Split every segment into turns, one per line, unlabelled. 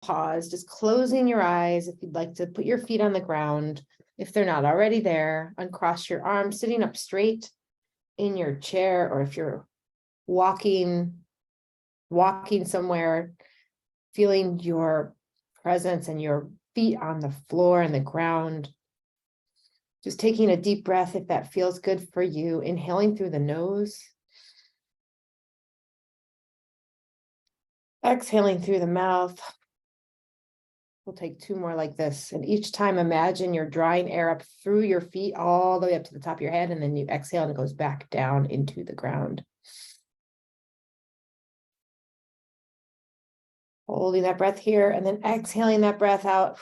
pause, just closing your eyes. If you'd like to put your feet on the ground, if they're not already there, uncross your arms, sitting up straight in your chair, or if you're walking somewhere, feeling your presence and your feet on the floor and the ground. Just taking a deep breath if that feels good for you, inhaling through the nose. Exhaling through the mouth. We'll take 2 more like this. And each time, imagine you're drawing air up through your feet all the way up to the top of your head. And then you exhale and it goes back down into the ground. Holding that breath here and then exhaling that breath out.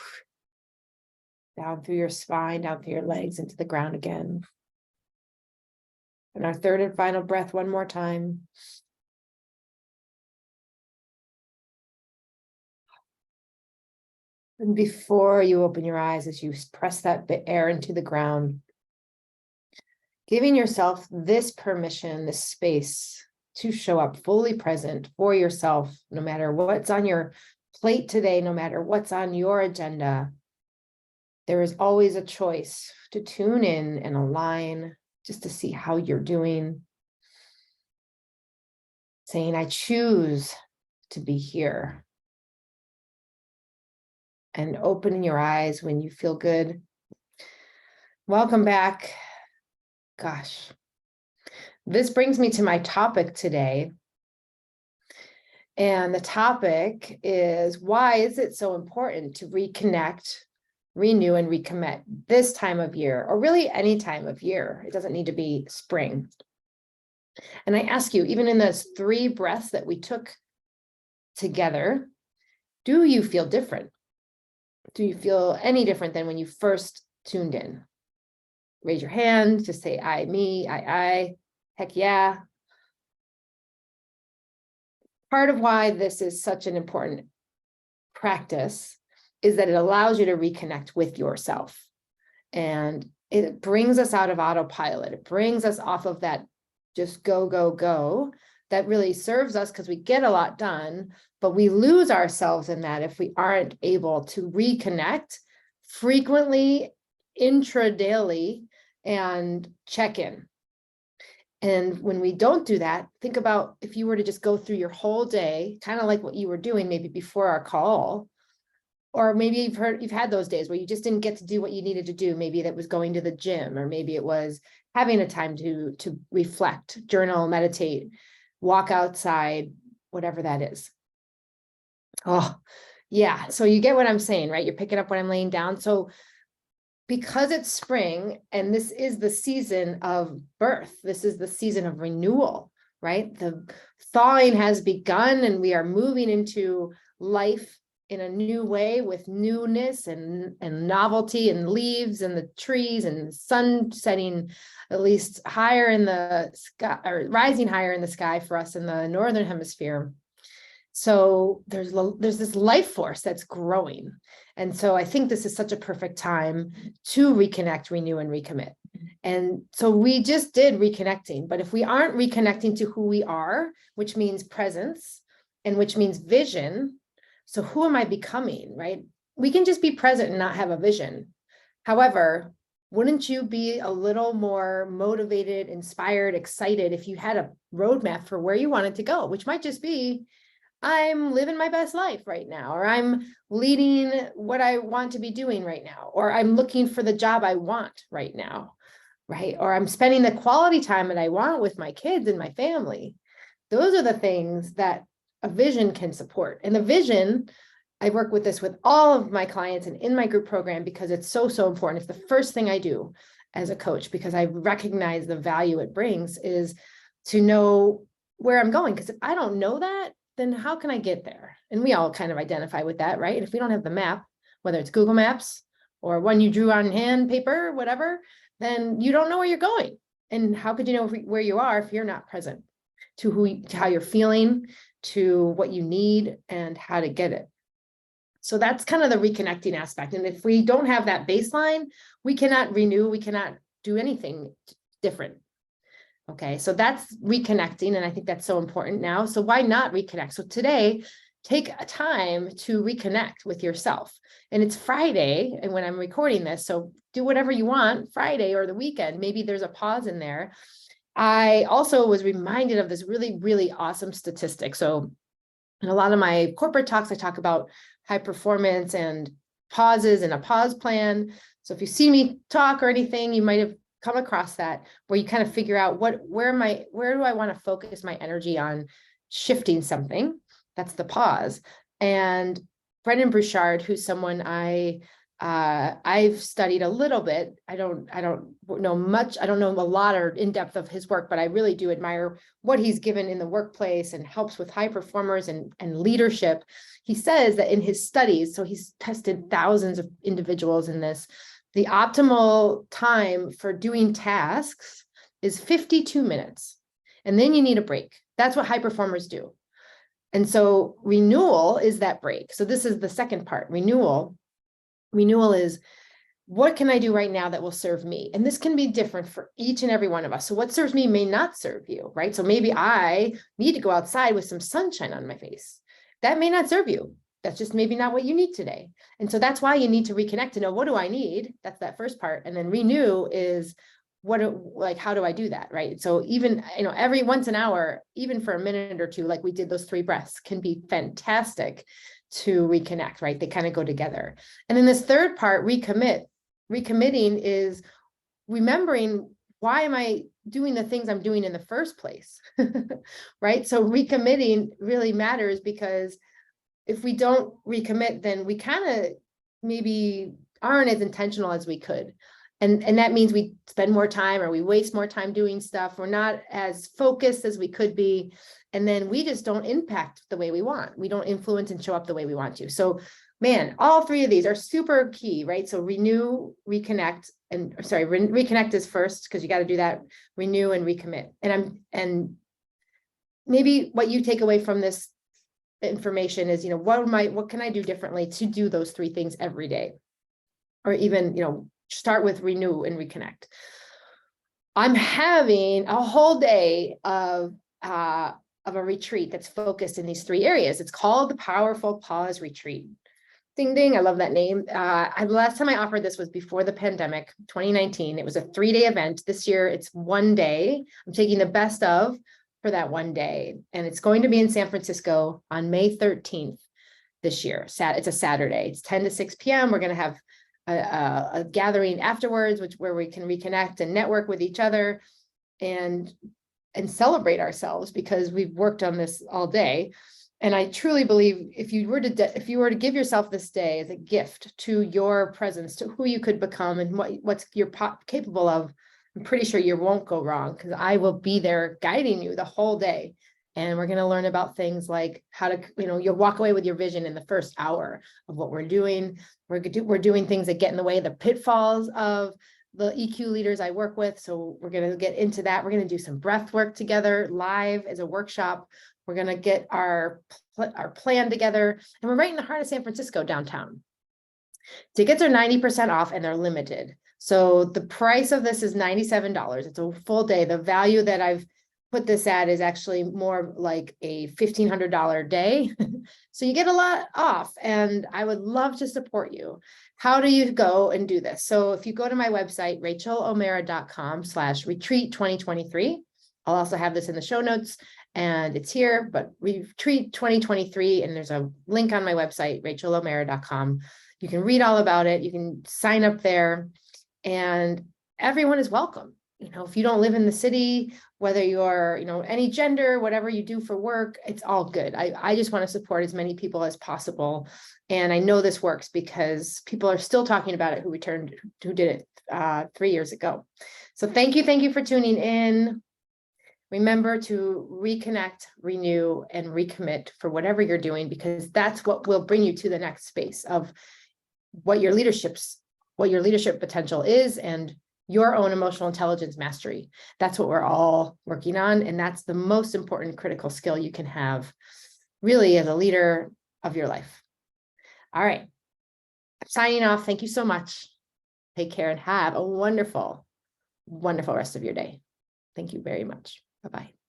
Down through your spine, down through your legs, into the ground again. And our third and final breath, one more time. And before you open your eyes, as you press that air into the ground, giving yourself this permission, this space to show up fully present for yourself, no matter what's on your plate today, no matter what's on your agenda. There is always a choice to tune in and align just to see how you're doing. Saying, I choose to be here. And opening your eyes when you feel good. Welcome back. Gosh, this brings me to my topic today. And the topic is, why is it so important to reconnect, renew, and recommit this time of year, or really any time of year? It doesn't need to be spring. And I ask you, even in those 3 breaths that we took together, do you feel different? Do you feel any different than when you first tuned in? Raise your hand, just say I, me, I, heck yeah. Part of why this is such an important practice is that it allows you to reconnect with yourself. And it brings us out of autopilot. It brings us off of that just go, go, go. That really serves us because we get a lot done, but we lose ourselves in that if we aren't able to reconnect frequently, intra-daily, and check in. And when we don't do that, think about if you were to just go through your whole day, kind of like what you were doing maybe before our call, or maybe you've had those days where you just didn't get to do what you needed to do. Maybe that was going to the gym, or maybe it was having a time to reflect, journal, meditate, walk outside, whatever that is. Oh, yeah. So you get what I'm saying, right? You're picking up what I'm laying down. So because it's spring and this is the season of birth, this is the season of renewal, right? The thawing has begun and we are moving into life in a new way with newness and novelty and leaves and the trees and sun setting at least higher in the sky, or rising higher in the sky for us in the northern hemisphere. So there's this life force that's growing. And so I think this is such a perfect time to reconnect, renew, and recommit. And so we just did reconnecting, but if we aren't reconnecting to who we are, which means presence and which means vision, so who am I becoming, right? We can just be present and not have a vision. However, wouldn't you be a little more motivated, inspired, excited if you had a roadmap for where you wanted to go, which might just be, I'm living my best life right now, or I'm leading what I want to be doing right now, or I'm looking for the job I want right now, right? Or I'm spending the quality time that I want with my kids and my family. Those are the things that a vision can support. And the vision, I work with this with all of my clients and in my group program because it's so, so important. It's the first thing I do as a coach because I recognize the value it brings is to know where I'm going. Because if I don't know that, then how can I get there? And we all kind of identify with that, right? If we don't have the map, whether it's Google Maps or one you drew on hand paper, whatever, then you don't know where you're going. And how could you know where you are if you're not present to how you're feeling, to what you need and how to get it? So that's kind of the reconnecting aspect. And if we don't have that baseline, we cannot renew, we cannot do anything different. Okay, so that's reconnecting. And I think that's so important now. So why not reconnect? So today, take a time to reconnect with yourself. And it's Friday, and when I'm recording this, so do whatever you want Friday or the weekend. Maybe there's a pause in there. I also was reminded of this really, really awesome statistic. So in a lot of my corporate talks, I talk about high performance and pauses and a pause plan. So if you see me talk or anything, you might have come across that, where you kind of figure out where do I want to focus my energy on shifting something. That's the pause. And Brendan Bouchard, who's someone I've studied a little bit. I don't know much. I don't know a lot or in depth of his work, but I really do admire what he's given in the workplace and helps with high performers and leadership. He says that in his studies, so he's tested thousands of individuals in this, the optimal time for doing tasks is 52 minutes. And then you need a break. That's what high performers do. And so renewal is that break. So this is the second part, renewal. Renewal is, what can I do right now that will serve me? And this can be different for each and every one of us. So what serves me may not serve you, right? So maybe I need to go outside with some sunshine on my face. That may not serve you. That's just maybe not what you need today. And so that's why you need to reconnect to know, what do I need? That's that first part. And then renew is, how do I do that, right? So even, every once an hour, even for a minute or two, like we did those 3 breaths, can be fantastic to reconnect, right? They kind of go together. And then this third part, recommit. Recommitting is remembering, why am I doing the things I'm doing in the first place, right? So recommitting really matters, because if we don't recommit, then we kind of maybe aren't as intentional as we could. And that means we spend more time, or we waste more time doing stuff. We're not as focused as we could be. And then we just don't impact the way we want. We don't influence and show up the way we want to. So man, all 3 of these are super key, right? So renew, reconnect, and reconnect is first, because you got to do that, renew and recommit. And maybe what you take away from this information is, what can I do differently to do those 3 things every day? Or even, start with renew and reconnect. I'm having a whole day of a retreat that's focused in these 3 areas. It's called the Powerful Pause Retreat. Ding, ding. I love that name. The last time I offered this was before the pandemic, 2019. It was a 3-day event. This year, it's 1 day. I'm taking the best of for that 1 day. And it's going to be in San Francisco on May 13th this year. It's a Saturday. It's 10 to 6 p.m. We're going to have a gathering afterwards, where we can reconnect and network with each other and celebrate ourselves, because we've worked on this all day. And I truly believe if you were to give yourself this day as a gift to your presence, to who you could become and what's you're capable of, I'm pretty sure you won't go wrong, because I will be there guiding you the whole day. And we're going to learn about things like how to, you'll walk away with your vision in the first hour of what we're doing. We're doing things that get in the way of the pitfalls of the EQ leaders I work with. So we're going to get into that. We're going to do some breath work together live as a workshop. We're going to get our plan together. And we're right in the heart of San Francisco, downtown. Tickets are 90% off, and they're limited. So the price of this is $97. It's a full day. The value that I've put this at is actually more like a $1,500 day. So you get a lot off, and I would love to support you. How do you go and do this? So if you go to my website, rachelomera.com/retreat2023, I'll also have this in the show notes, and it's here, but retreat 2023, and there's a link on my website, rachelomera.com. You can read all about it. You can sign up there, and everyone is welcome. If you don't live in the city, whether you're, any gender, whatever you do for work, it's all good. I just want to support as many people as possible. And I know this works because people are still talking about it who did it 3 years ago. So thank you for tuning in. Remember to reconnect, renew, and recommit for whatever you're doing, because that's what will bring you to the next space of what your leadership potential is, and your own emotional intelligence mastery. That's what we're all working on. And that's the most important critical skill you can have really as a leader of your life. All right. I'm signing off. Thank you so much. Take care and have a wonderful, wonderful rest of your day. Thank you very much. Bye-bye.